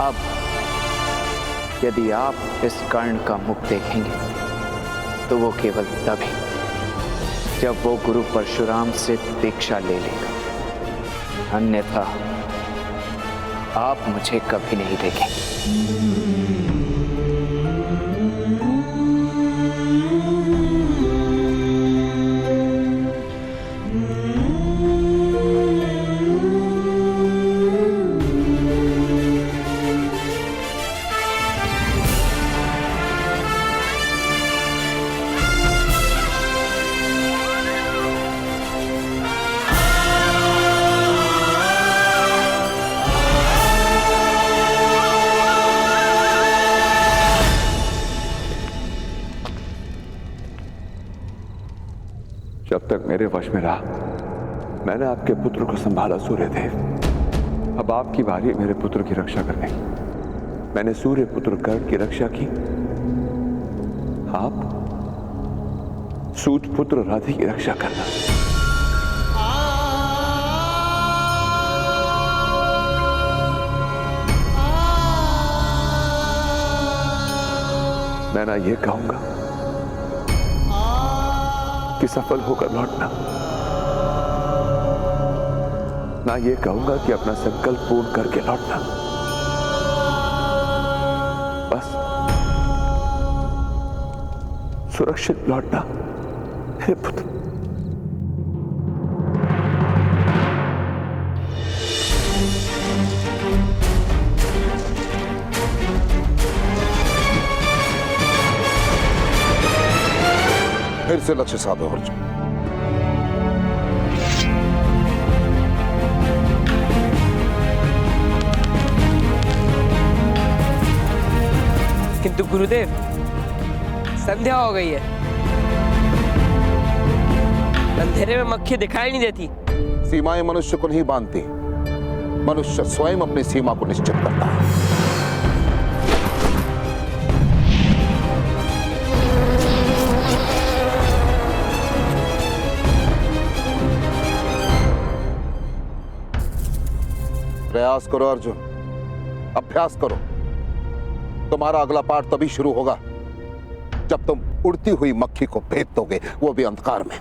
अब यदि आप इस कर्ण का मुख देखेंगे तो वो केवल तभी जब वो गुरु परशुराम से दीक्षा ले लेगा, अन्यथा आप मुझे कभी नहीं देखेंगे। जब तक मेरे वश में रहा मैंने आपके पुत्र को संभाला सूर्यदेव। अब आपकी बारी मेरे पुत्र की रक्षा करने की। मैंने सूर्य पुत्र कर्ण की रक्षा की, आप सूत पुत्र राधि की रक्षा करना। मैं ना ये कहूंगा कि सफल होकर लौटना, ना ये कहूंगा कि अपना संकल्प पूर्ण करके लौटना। बस सुरक्षित लौटना हे पुत्र। फिर से लक्ष्य साधो अर्जुन। किंतु गुरुदेव, संध्या हो गई है, अंधेरे में मक्खी दिखाई नहीं देती। सीमाएं मनुष्य को नहीं बांधती, मनुष्य स्वयं अपनी सीमा को निश्चित करता है। प्रयास करो अर्जुन, अभ्यास करो। तुम्हारा अगला पाठ तभी शुरू होगा जब तुम उड़ती हुई मक्खी को भेद दोगे, वो भी अंधकार में।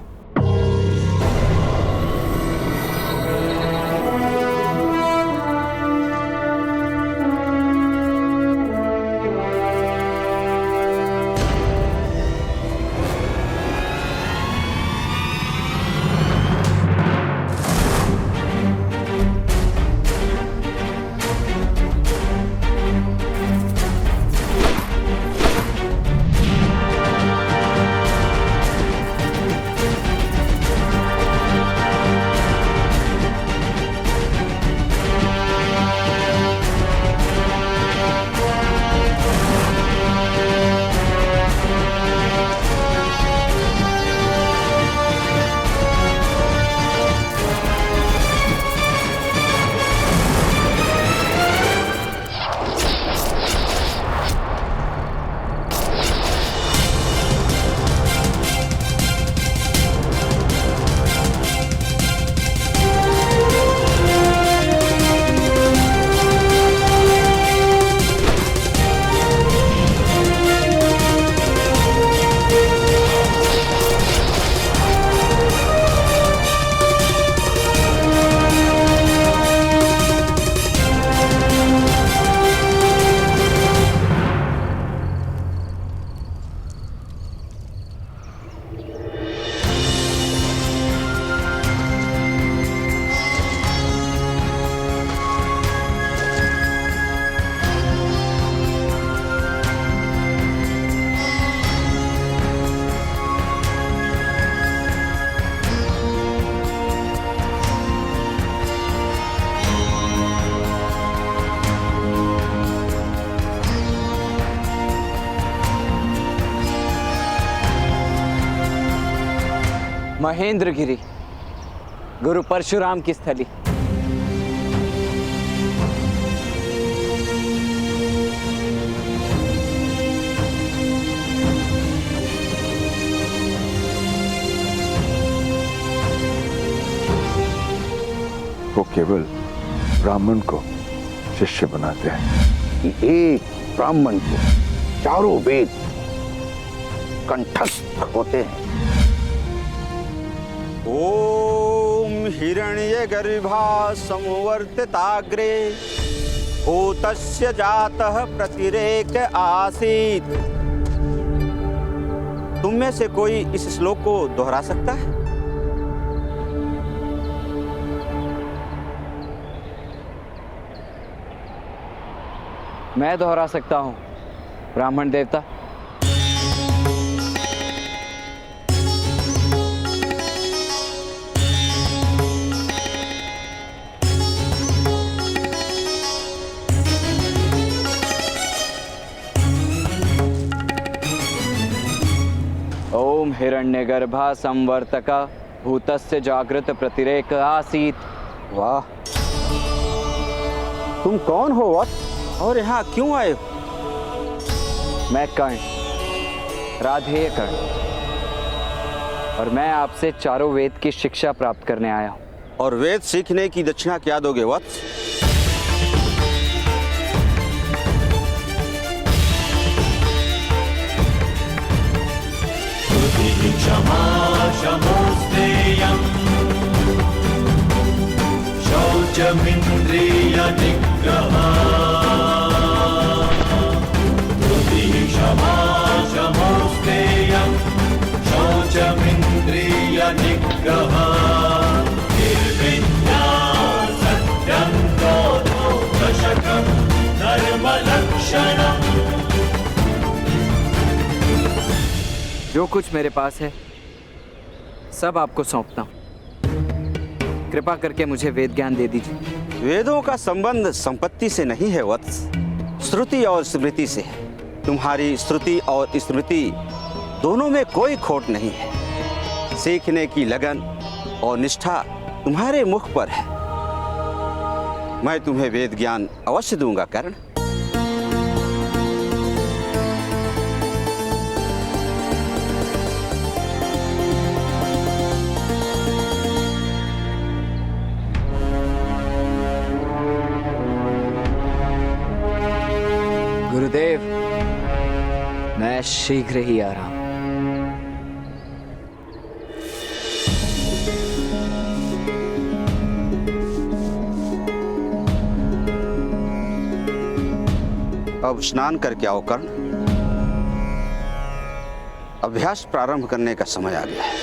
महेंद्रगिरी, गुरु परशुराम की स्थली। वो केवल ब्राह्मण को शिष्य बनाते हैं, कि एक ब्राह्मण को चारों वेद कंठस्थ होते हैं। ओम हिरण्यगर्भा संवर्तिताग्रे भूतस्य जातः प्रतिरेक आसीत्। तुम में से कोई इस श्लोक को दोहरा सकता है? मैं दोहरा सकता हूं, ब्राह्मण देवता। ओम हिरण्यगर्भा संवर्तका भूतस्य जागृत प्रतिरेक आसीत्। वाह, तुम कौन हो वत्स और यहाँ क्यों आए हो? मैं कर्ण, राधेय कर्ण, और मैं आपसे चारों वेद की शिक्षा प्राप्त करने आया हूं। और वेद सीखने की दक्षिणा क्या दोगे वत्स? क्षमा शमोस्तेयम् शौचमिन्द्रिय निग्रहा। क्षमा शमोस्तेयम् शौचमिन्द्रिय निग्रहा। निर्विद्या सत्यं क्रोधो दशकं धर्मलक्षणम्। जो कुछ मेरे पास है सब आपको सौंपता हूं। कृपा करके मुझे वेद ज्ञान दे दीजिए। वेदों का संबंध संपत्ति से नहीं है वत्स, श्रुति और स्मृति से है। तुम्हारी श्रुति और स्मृति दोनों में कोई खोट नहीं है। सीखने की लगन और निष्ठा तुम्हारे मुख पर है। मैं तुम्हें वेद ज्ञान अवश्य दूंगा कर्ण। गुरुदेव, मैं शीघ्र ही आ रहा हूं। अब स्नान करके आओ कर्ण। अभ्यास प्रारंभ करने का समय आ गया है।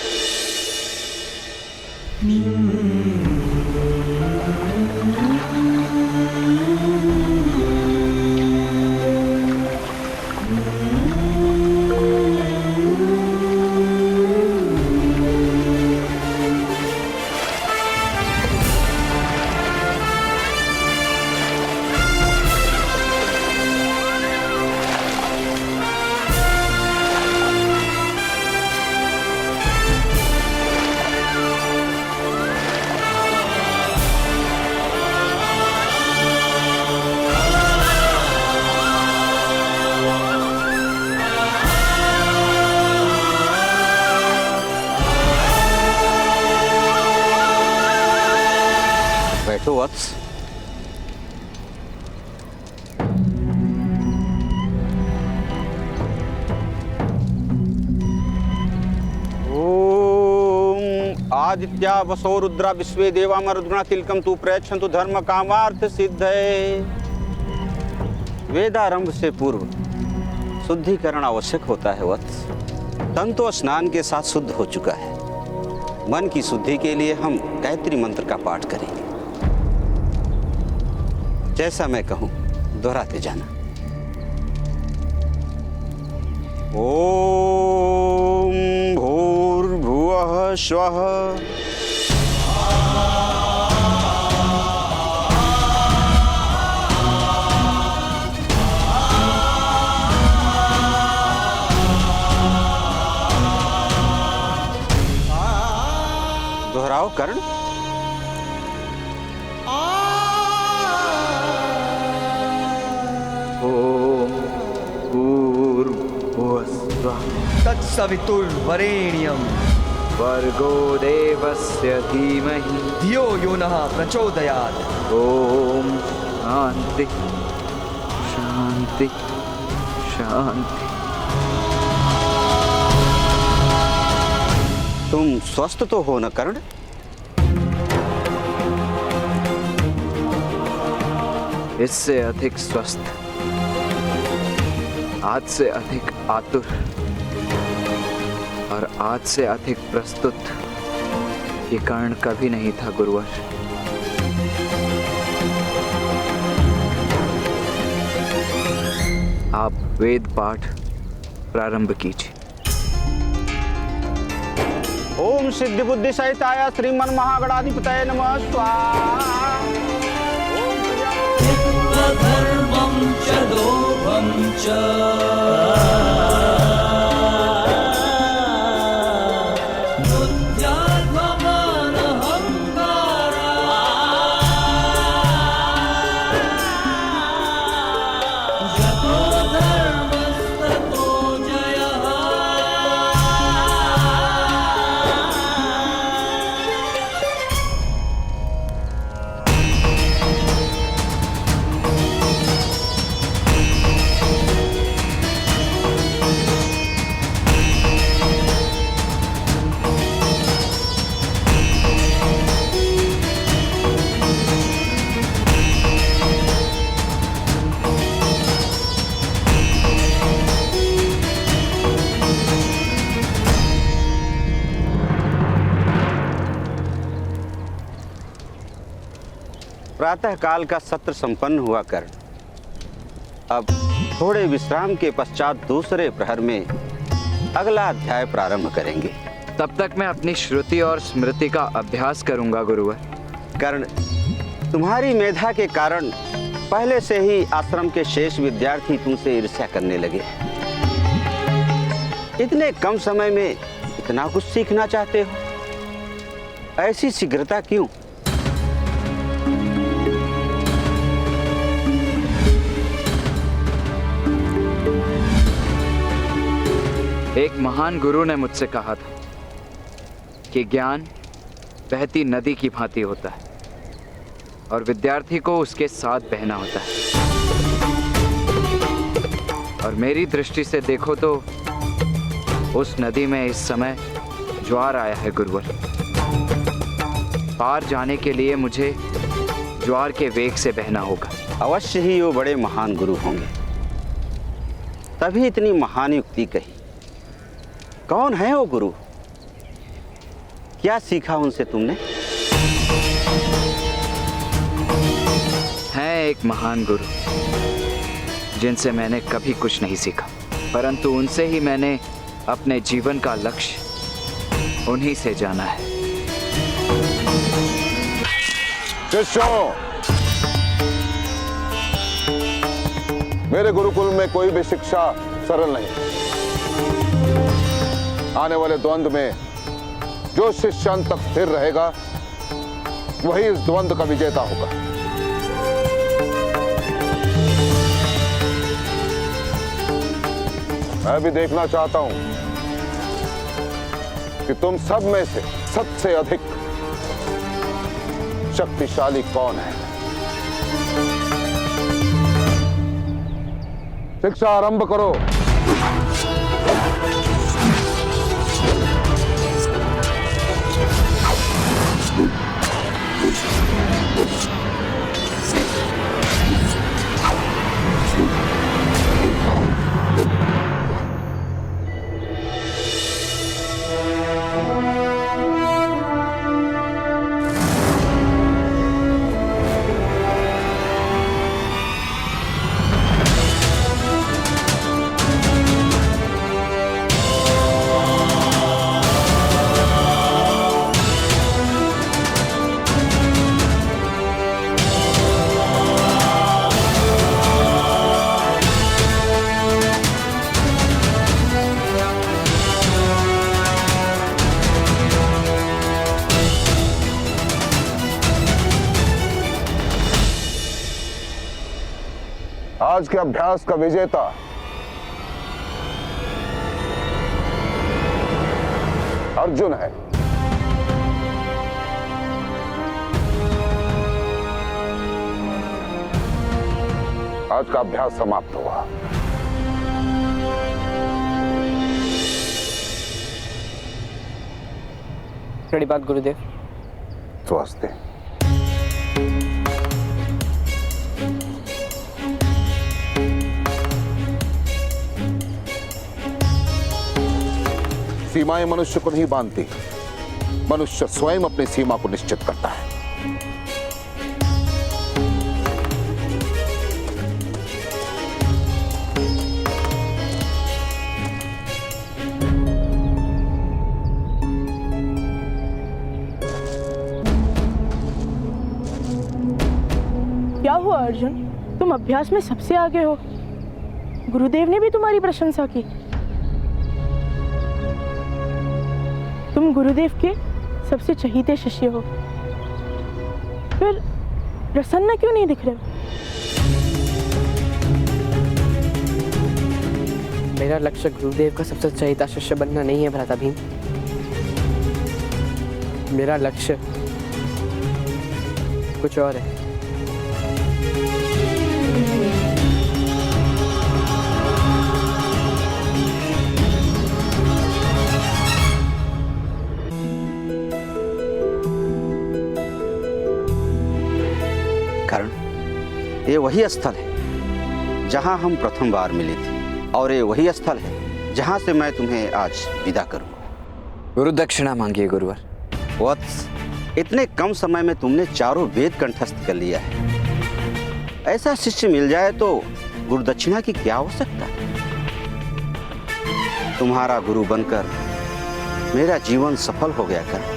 बैठो वत्स। ओम आदित्या वसो रुद्रा विश्वे देवा मरुद्गुणा तिलकम तु प्रयच्छन्तु धर्म कामार्थ सिद्धये। वेदारंभ से पूर्व शुद्धिकरण आवश्यक होता है वत्स। तन तो स्नान के साथ शुद्ध हो चुका है। मन की शुद्धि के लिए हम गायत्री मंत्र का पाठ करेंगे। जैसा मैं कहूं दोहराते जाना। ओम भूर्भुवः स्वः दोहराओ कर्ण। तत्सवितुर्वरेण्यं भर्गो देवस्य धीमहि धियो यो नः प्रचोदयात्। ओम शांति शांति शांति। तुम स्वस्थ तो हो न कर्ण? इससे अधिक स्वस्थ, आज से अधिक आतुर और आज से अधिक प्रस्तुत ये कर्ण कभी नहीं था गुरुवर। आप वेद पाठ प्रारंभ कीजिए। ओम सिद्धि बुद्धि सहिताय श्रीमन महागणाधिपतये नमः स्वाहा। धर्मं च लोभं च प्रातः काल का सत्र संपन्न हुआ कर्ण। अब थोड़े विश्राम के पश्चात दूसरे प्रहर में अगला अध्याय प्रारंभ करेंगे। तब तक मैं अपनी श्रुति और स्मृति का अभ्यास करूंगा गुरुवर। कर्ण, तुम्हारी मेधा के कारण पहले से ही आश्रम के शेष विद्यार्थी तुमसे ईर्ष्या करने लगे। इतने कम समय में इतना कुछ सीखना चाहते हो, ऐसी शीघ्रता क्यों? एक महान गुरु ने मुझसे कहा था कि ज्ञान बहती नदी की भांति होता है और विद्यार्थी को उसके साथ बहना होता है। और मेरी दृष्टि से देखो तो उस नदी में इस समय ज्वार आया है गुरुवर। पार जाने के लिए मुझे ज्वार के वेग से बहना होगा। अवश्य ही वो बड़े महान गुरु होंगे, तभी इतनी महान युक्ति कही। कौन है वो गुरु? क्या सीखा उनसे तुमने? है एक महान गुरु जिनसे मैंने कभी कुछ नहीं सीखा, परंतु उनसे ही मैंने अपने जीवन का लक्ष्य उन्हीं से जाना है। शिष्यों, मेरे गुरुकुल में कोई भी शिक्षा सरल नहीं। आने वाले द्वंद्व में जो शिष्य अंत तक स्थिर रहेगा वही इस द्वंद्व का विजेता होगा। मैं भी देखना चाहता हूं कि तुम सब में से सबसे अधिक शक्तिशाली कौन है। शिक्षा आरंभ करो। आज के अभ्यास का विजेता अर्जुन है। आज का अभ्यास समाप्त हुआ। बड़ी बात गुरुदेव। स्वस्ति। सीमाएं मनुष्य को नहीं बांधती, मनुष्य स्वयं अपनी सीमा को निश्चित करता है। क्या हुआ अर्जुन, तुम अभ्यास में सबसे आगे हो। गुरुदेव ने भी तुम्हारी प्रशंसा की। तुम गुरुदेव के सबसे चहीते शिष्य हो, फिर प्रसन्न क्यों नहीं दिख रहे हो? मेरा लक्ष्य गुरुदेव का सबसे चहेता शिष्य बनना नहीं है भ्राता भीम। मेरा लक्ष्य कुछ और है। कर्ण, ये वही स्थल है जहां हम प्रथम बार मिले थे, और ये वही स्थल है जहां से मैं तुम्हें आज विदा करूंगा। गुरु दक्षिणा मांगिए गुरुवर। वत्स, इतने कम समय में तुमने चारों वेद कंठस्थ कर लिया है। ऐसा शिष्य मिल जाए तो गुरु दक्षिणा की क्या आवश्यकता। तुम्हारा गुरु बनकर मेरा जीवन सफल हो गया कर।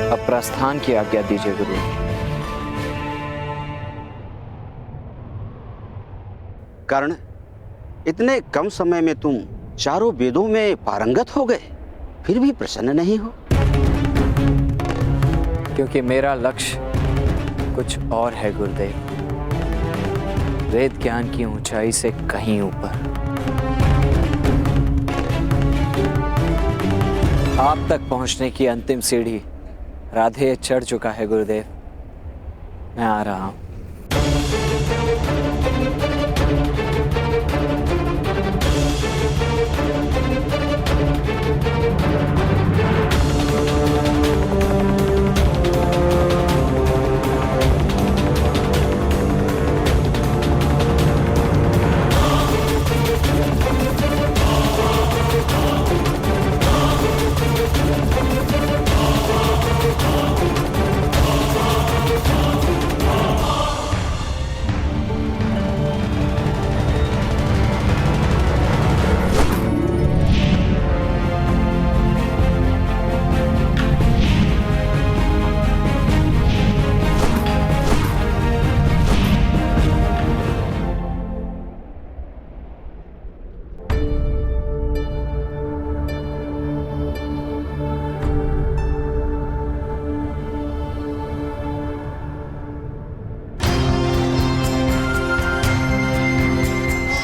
अब प्रस्थान की आज्ञा दीजिए गुरु। कर्ण, इतने कम समय में तुम चारों वेदों में पारंगत हो गए, फिर भी प्रसन्न नहीं हो। क्योंकि मेरा लक्ष्य कुछ और है गुरुदेव। वेद ज्ञान की ऊंचाई से कहीं ऊपर। आप तक पहुंचने की अंतिम सीढ़ी राधे चढ़ चुका है गुरुदेव। मैं आ रहा हूं।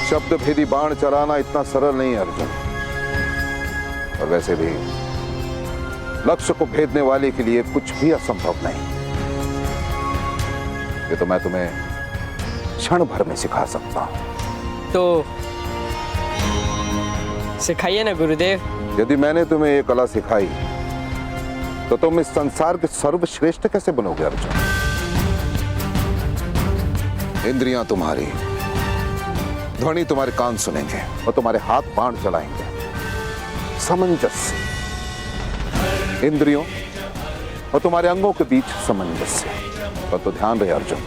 शब्द भेदी बाण चलाना इतना सरल नहीं है अर्जुन। और वैसे भी लक्ष्य को भेदने वाले के लिए कुछ भी असंभव नहीं। ये तो मैं तुम्हें क्षण भर में सिखा सकता हूं। तो सिखाइए ना गुरुदेव। यदि मैंने तुम्हें ये कला सिखाई तो तुम इस संसार के सर्वश्रेष्ठ कैसे बनोगे अर्जुन? इंद्रियां तुम्हारी, ध्वनि तुम्हारे कान सुनेंगे और तुम्हारे हाथ बाण चलाएंगे। सामंजस्य, इंद्रियों और तुम्हारे अंगों के बीच सामंजस्य। पर तो ध्यान रहे अर्जुन,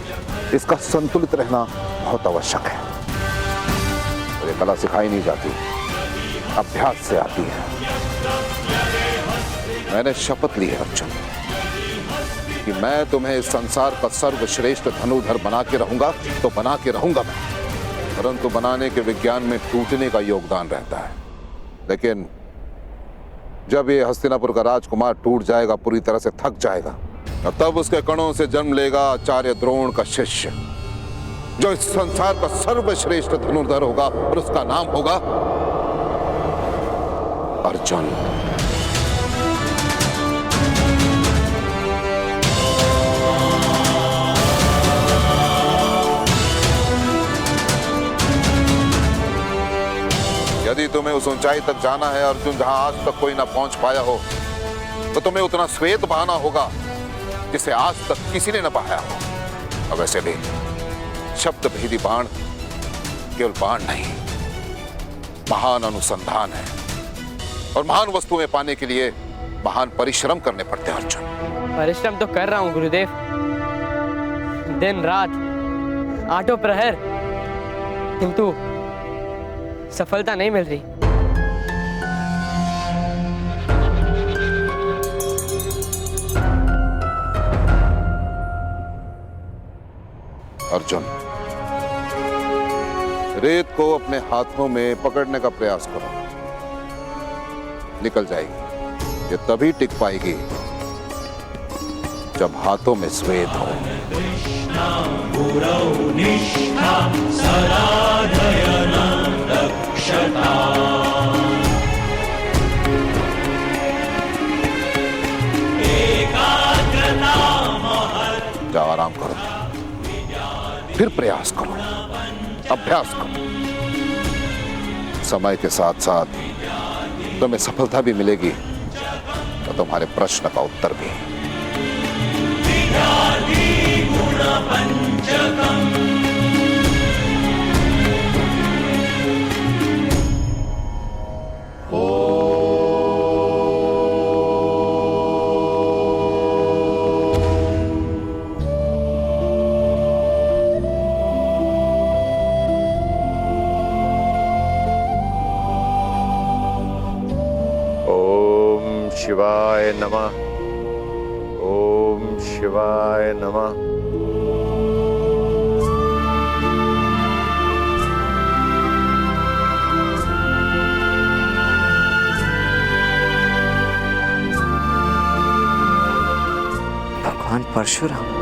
इसका संतुलित रहना बहुत आवश्यक है। और ये कला सिखाई नहीं जाती, अभ्यास से आती है। मैंने शपथ ली है अर्जुन कि मैं तुम्हें इस संसार का सर्वश्रेष्ठ धनुर्धर बना के रहूंगा, तो बना के रहूंगा मैं। परंतु बनाने के विज्ञान में टूटने का योगदान रहता है। लेकिन जब ये हस्तिनापुर का राजकुमार टूट जाएगा, पूरी तरह से थक जाएगा, और तब उसके कणों से जन्म लेगा आचार्य द्रोण का शिष्य, जो इस संसार का सर्वश्रेष्ठ धनुर्धर होगा, और उसका नाम होगा अर्जुन। यदि तुम्हें उस ऊंचाई तक जाना है अर्जुन जहां आज तक कोई ना पहुंच पाया हो, तो तुम्हें उतना श्वेत बहाना होगा जिसे आज तक किसी ने न बहाया हो। अब वैसे भी शब्द भेदी बाण केवल बाण नहीं, महान अनुसंधान है, और महान वस्तुएं पाने के लिए महान परिश्रम करने पड़ते हैं अर्जुन। परिश्रम तो कर रहा हूँ गुरुदेव, दिन रात आठों प्रहर, किंतु सफलता नहीं मिल रही। अर्जुन, रेत को अपने हाथों में पकड़ने का प्रयास करो, निकल जाएगी। ये तभी टिक पाएगी जब हाथों में श्वेत हो। जाओ आराम करो, फिर प्रयास करो, अभ्यास करो। समय के साथ साथ तुम्हें सफलता भी मिलेगी और तुम्हारे प्रश्न का उत्तर भी। शिवाय नमः। ओम शिवाय नमः। भगवान परशुराम,